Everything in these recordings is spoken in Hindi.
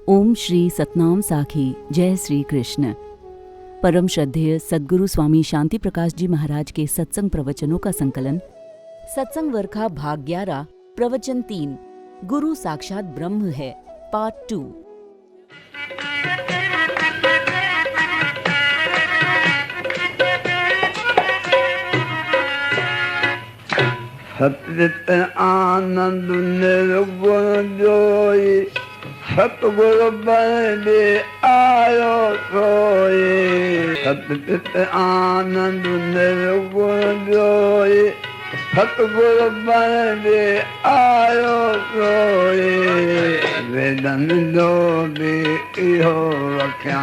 ओम श्री सतनाम साखी। जय श्री कृष्ण। परम श्रद्धेय सद्गुरु स्वामी शांति प्रकाश जी महाराज के सत्संग प्रवचनों का संकलन, सत्संग वर्खा भाग 11, प्रवचन 3, गुरु साक्षात ब्रह्म है, पार्ट 2। सतचित आनंद निर्गुण जोई, सतगुरु बन दे आयो सोई। सतचित आनंद निर्गुण जोई, सतगुरु बन दे आयो सोई। वेदन जो भी इहो रखिया,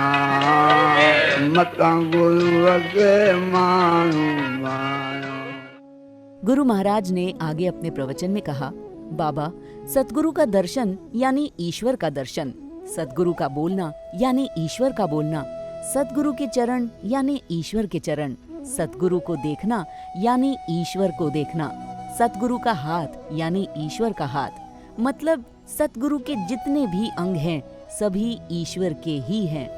मतां गुरु अगे मानू मायो। गुरु महाराज ने आगे अपने प्रवचन में कहा, बाबा, सतगुरु का दर्शन यानी ईश्वर का दर्शन, सतगुरु का बोलना यानी ईश्वर का बोलना, सतगुरु के चरण यानी ईश्वर के चरण, सतगुरु को देखना यानी ईश्वर को देखना, सतगुरु का हाथ यानी ईश्वर का हाथ। मतलब सतगुरु के जितने भी अंग हैं सभी ईश्वर के ही हैं।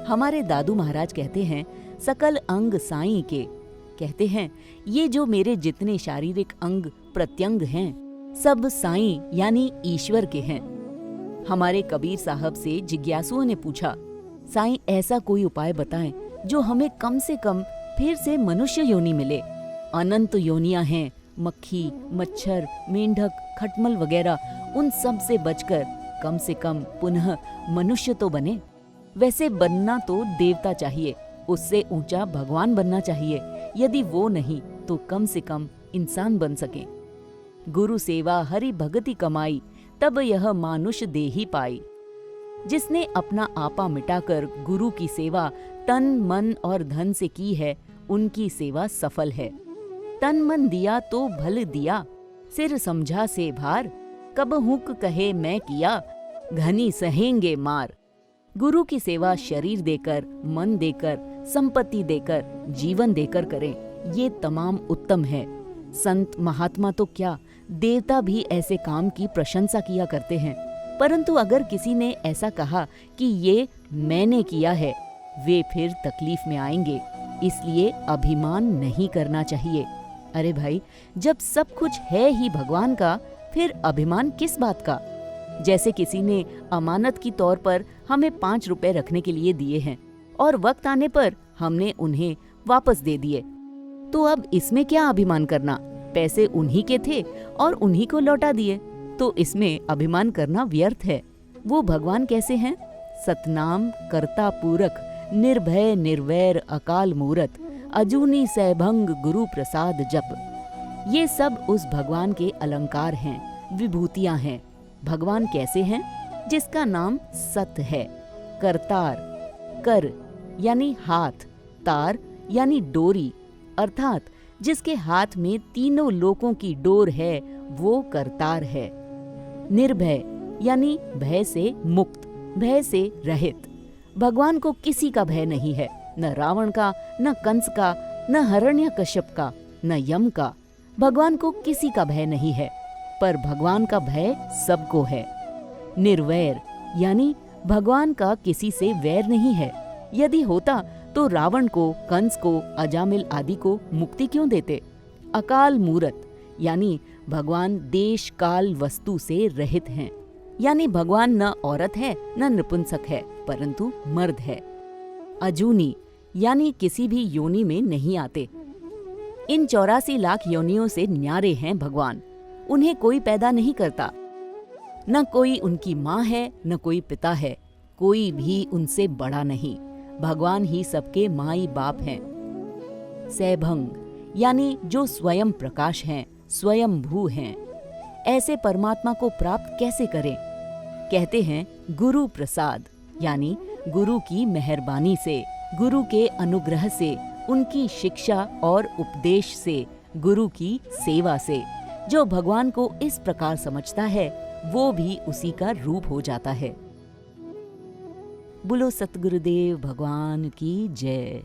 हमारे दादू महाराज कहते हैं, सकल अंग साईं के। कहते हैं, ये जो मेरे जितने शारीरिक अंग प्रत्यंग हैं सब साईं यानी ईश्वर के हैं। हमारे कबीर साहब से जिज्ञासुओं ने पूछा, साईं ऐसा कोई उपाय बताएं जो हमें कम से कम फिर से मनुष्य योनि मिले। अनंत योनियां हैं, मक्खी, मच्छर, मेंढक, खटमल वगैरह, उन सब से बचकर कम से कम पुनः मनुष्य तो बने। वैसे बनना तो देवता चाहिए, उससे ऊंचा भगवान बनना चाहिए। यदि वो नहीं तो कम से कम इंसान बन सके। गुरु सेवा हरि भगति कमाई, तब यह मानुष देही पाई। जिसने अपना आपा मिटाकर गुरु की सेवा तन मन और धन से की है, उनकी सेवा सफल है। तन मन दिया तो भल दिया, सिर समझा से भार, कब हुक कहे मैं किया, घनी सहेंगे मार। गुरु की सेवा शरीर देकर, मन देकर, संपत्ति देकर, जीवन देकर करें, ये तमाम उत्तम है। संत महात्मा तो क्या, देवता भी ऐसे काम की प्रशंसा किया करते हैं। परंतु अगर किसी ने ऐसा कहा कि ये मैंने किया है, वे फिर तकलीफ में आएंगे। इसलिए अभिमान नहीं करना चाहिए। अरे भाई, जब सब कुछ है ही भगवान का, फिर अभिमान किस बात का। जैसे किसी ने अमानत की तौर पर हमें 5 रुपए रखने के लिए दिए हैं और वक्त आने पर हमने उन्हें वापस दे दिए, तो अब इसमें क्या अभिमान करना। पैसे उन्हीं के थे और उन्हीं को लौटा दिए, तो इसमें अभिमान करना व्यर्थ है। वो भगवान कैसे हैं? सतनाम कर्ता पूरक, निर्भय निर्वैर अकाल मूरत, अजूनी सैभंग गुरु प्रसाद जप। ये सब उस भगवान के अलंकार हैं, विभूतियां हैं। भगवान कैसे हैं? जिसका नाम सत है। करतार, कर यानी हाथ, तार यानी डोरी, अर्थात जिसके हाथ में तीनों लोकों की डोर है, वो करतार है। निर्भय यानी भय से मुक्त, भय से रहित। भगवान को किसी का भय नहीं है, न रावण का, न कंस का, न हिरण्यकश्यप का, न यम का। भगवान को किसी का भय नहीं है, पर भगवान का भय सबको है। निर्वैर यानी भगवान का किसी से वैर नहीं है। यदि होता तो रावण को, कंस को, अजामिल आदि को मुक्ति क्यों देते। अकाल मूरत यानी भगवान देश काल वस्तु से रहित हैं। यानी भगवान न औरत है न नपुंसक है, परंतु मर्द है। अजूनी यानी किसी भी योनि में नहीं आते। इन 84 लाख योनियों से न्यारे हैं भगवान। उन्हें कोई पैदा नहीं करता। न कोई उनकी माँ है, न कोई पिता है, कोई भी उनसे बड़ा नहीं। भगवान ही सबके माई बाप हैं। सैभंग यानी जो स्वयं प्रकाश हैं, स्वयं भू हैं। ऐसे परमात्मा को प्राप्त कैसे करें? कहते हैं गुरु प्रसाद, यानी गुरु की मेहरबानी से, गुरु के अनुग्रह से, उनकी शिक्षा और उपदेश से, गुरु की सेवा से। जो भगवान को इस प्रकार समझता है, वो भी उसी का रूप हो जाता है। बोलो सतगुरुदेव भगवान की जय।